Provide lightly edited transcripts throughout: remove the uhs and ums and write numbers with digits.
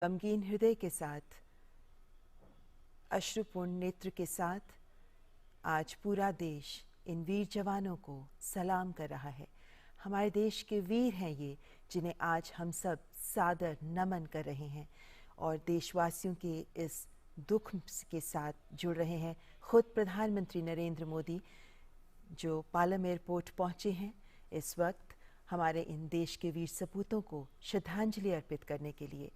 गमगीन हृदय के साथ, अश्रुपूर्ण नेत्र के साथ आज पूरा देश इन वीर जवानों को सलाम कर रहा है। हमारे देश के वीर हैं ये, जिन्हें आज हम सब सादर नमन कर रहे हैं और देशवासियों के इस दुख के साथ जुड़ रहे हैं। खुद प्रधानमंत्री नरेंद्र मोदी जो पालम एयरपोर्ट पहुंचे हैं इस वक्त हमारे इन देश के वीर सपूतों को श्रद्धांजलि अर्पित करने के लिए।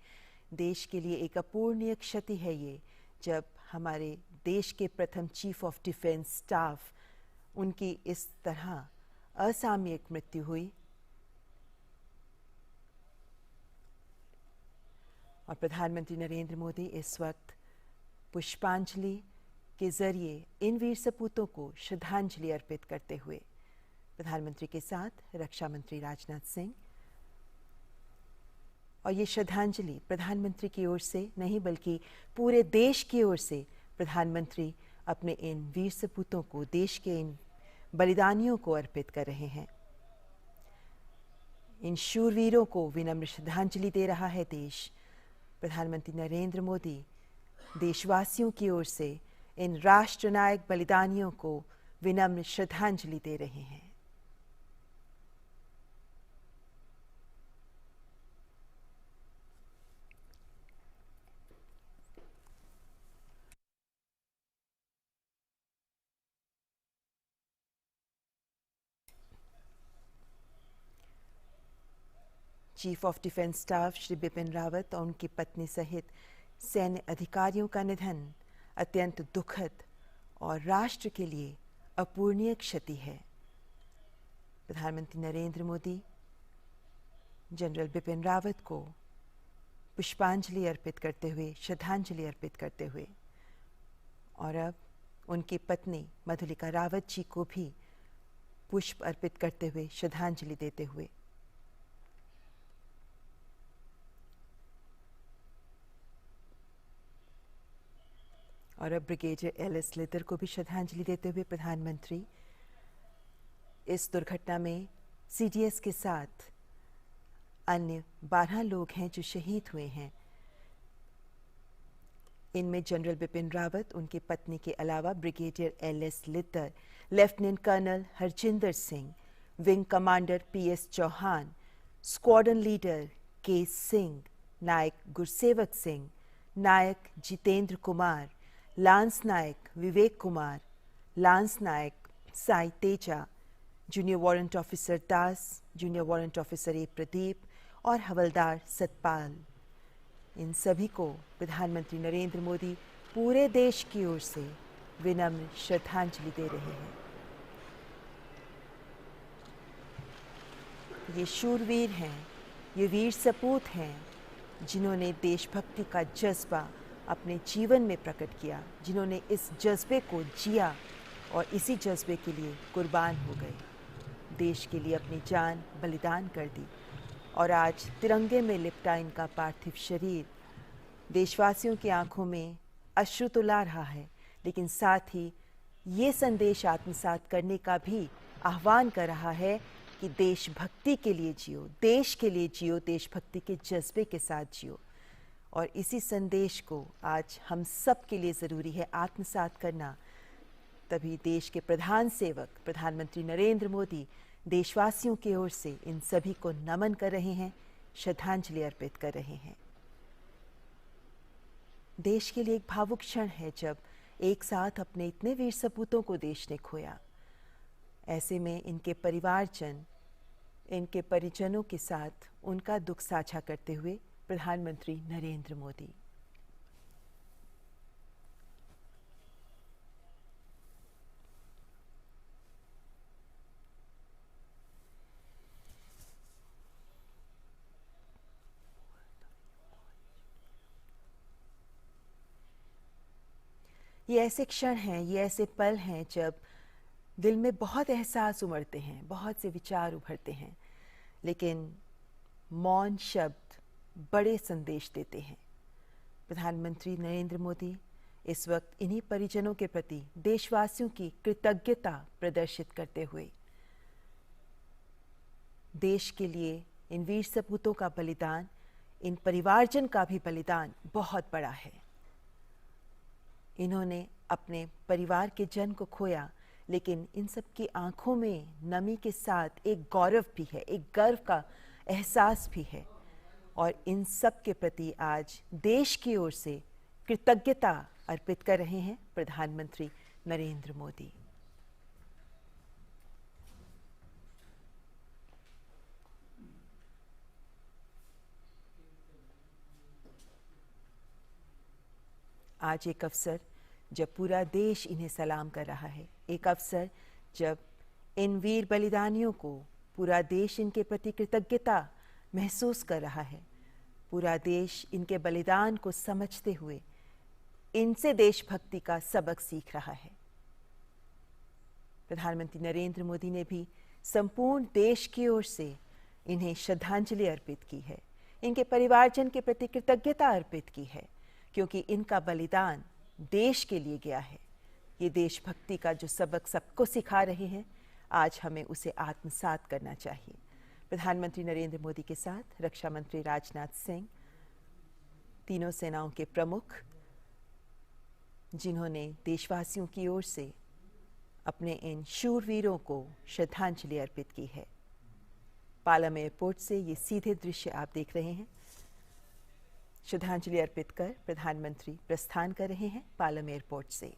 देश के लिए एक अपूर्णीय क्षति है ये, जब हमारे देश के प्रथम चीफ ऑफ डिफेंस स्टाफ उनकी इस तरह असामयिक मृत्यु हुई। और प्रधानमंत्री नरेंद्र मोदी इस वक्त पुष्पांजलि के जरिए इन वीर सपूतों को श्रद्धांजलि अर्पित करते हुए प्रधानमंत्री के साथ रक्षा मंत्री राजनाथ सिंह, और ये श्रद्धांजलि प्रधानमंत्री की ओर से नहीं बल्कि पूरे देश की ओर से प्रधानमंत्री अपने इन वीर सपूतों को, देश के इन बलिदानियों को अर्पित कर रहे हैं। इन शूरवीरों को विनम्र श्रद्धांजलि दे रहा है देश। प्रधानमंत्री नरेंद्र मोदी देशवासियों की ओर से इन राष्ट्रनायक बलिदानियों को विनम्र श्रद्धांजलि दे रहे हैं। Chief of defence staff Shri Bipin Rawat और उनकी पत्नी सहित सैन्य अधिकारियों का निधन अत्यंत दुखद और राष्ट्र के लिए अपूर्णीय क्षति है। प्रधानमंत्री नरेंद्र मोदी जनरल बिपिन रावत को पुष्पांजलि अर्पित करते हुए, श्रद्धांजलि अर्पित करते हुए, और अब उनकी पत्नी मधुलिका रावत जी को भी पुष्प अर्पित करते हुए, श्रद्धांजलि देते हुए, और अब ब्रिगेडियर एल.एस. लितर को भी श्रद्धांजलि देते हुए प्रधानमंत्री इस दुर्घटना में सीडीएस के साथ अन्य 12 लोग हैं जो शहीद हुए हैं। इनमें जनरल बिपिन रावत, उनकी पत्नी के अलावा brigadier L S. Lidder, lieutenant colonel Harjinder Singh, wing commander P S. Chauhan, squadron leader K Singh, Naik Gursewak Singh, Naik Jitendra Kumar, lance Naik Vivek Kumar, lance Naik Sai Teja, junior warrant officer Das, junior warrant officer A Pradeep और हवलदार सतपाल, इन सभी को प्रधानमंत्री नरेंद्र मोदी पूरे देश की ओर से विनम्र श्रद्धांजलि दे रहे हैं। ये शूरवीर हैं, ये वीर सपूत हैं, जिन्होंने देशभक्ति का जज्बा अपने जीवन में प्रकट किया, जिन्होंने इस जज्बे को जिया और इसी जज्बे के लिए कुर्बान हो गए, देश के लिए अपनी जान बलिदान कर दी। और आज तिरंगे में लिपटा इनका पार्थिव शरीर देशवासियों की आंखों में अश्रु तो ला रहा है, लेकिन साथ ही ये संदेश आत्मसात करने का भी आह्वान कर रहा है कि देशभक्ति के लिए जियो, देश के लिए जियो, देशभक्ति के जज्बे के साथ जियो। और इसी संदेश को आज हम सब के लिए ज़रूरी है आत्मसात करना। तभी देश के प्रधान सेवक प्रधानमंत्री नरेंद्र मोदी देशवासियों की ओर से इन सभी को नमन कर रहे हैं, श्रद्धांजलि अर्पित कर रहे हैं। देश के लिए एक भावुक क्षण है जब एक साथ अपने इतने वीर सपूतों को देश ने खोया। ऐसे में इनके परिवारजन, इनके परिजनों के साथ उनका दुख साझा करते हुए प्रधानमंत्री नरेंद्र मोदी। ये ऐसे क्षण हैं, ये ऐसे पल हैं जब दिल में बहुत एहसास उमड़ते हैं, बहुत से विचार उभरते हैं, लेकिन मौन शब्द बड़े संदेश देते हैं। प्रधानमंत्री नरेंद्र मोदी इस वक्त इन्हीं परिजनों के प्रति देशवासियों की कृतज्ञता प्रदर्शित करते हुए देश के लिए इन वीर सपूतों का बलिदान इन परिवारजन का भी बलिदान बहुत बड़ा है। इन्होंने अपने परिवार के जन को खोया, लेकिन इन सब की आंखों में नमी के साथ एक गौरव भी है, एक गर्व का एहसास भी है। और इन सब के प्रति आज देश की ओर से कृतज्ञता अर्पित कर रहे हैं प्रधानमंत्री नरेंद्र मोदी। आज एक अवसर जब पूरा देश इन्हें सलाम कर रहा है, एक अवसर जब इन वीर बलिदानियों को पूरा देश इनके प्रति कृतज्ञता महसूस कर रहा है, पूरा देश इनके बलिदान को समझते हुए इनसे देशभक्ति का सबक सीख रहा है। प्रधानमंत्री नरेंद्र मोदी ने भी संपूर्ण देश की ओर से इन्हें श्रद्धांजलि अर्पित की है, इनके परिवारजन के प्रति कृतज्ञता अर्पित की है, क्योंकि इनका बलिदान देश के लिए गया है। ये देशभक्ति का जो सबक सबको सिखा रहे हैं, आज हमें उसे आत्मसात करना चाहिए। प्रधानमंत्री नरेंद्र मोदी के साथ रक्षा मंत्री राजनाथ सिंह, तीनों सेनाओं के प्रमुख, जिन्होंने देशवासियों की ओर से अपने इन शूरवीरों को श्रद्धांजलि अर्पित की है। पालम एयरपोर्ट से ये सीधे दृश्य आप देख रहे हैं। श्रद्धांजलि अर्पित कर प्रधानमंत्री प्रस्थान कर रहे हैं पालम एयरपोर्ट से।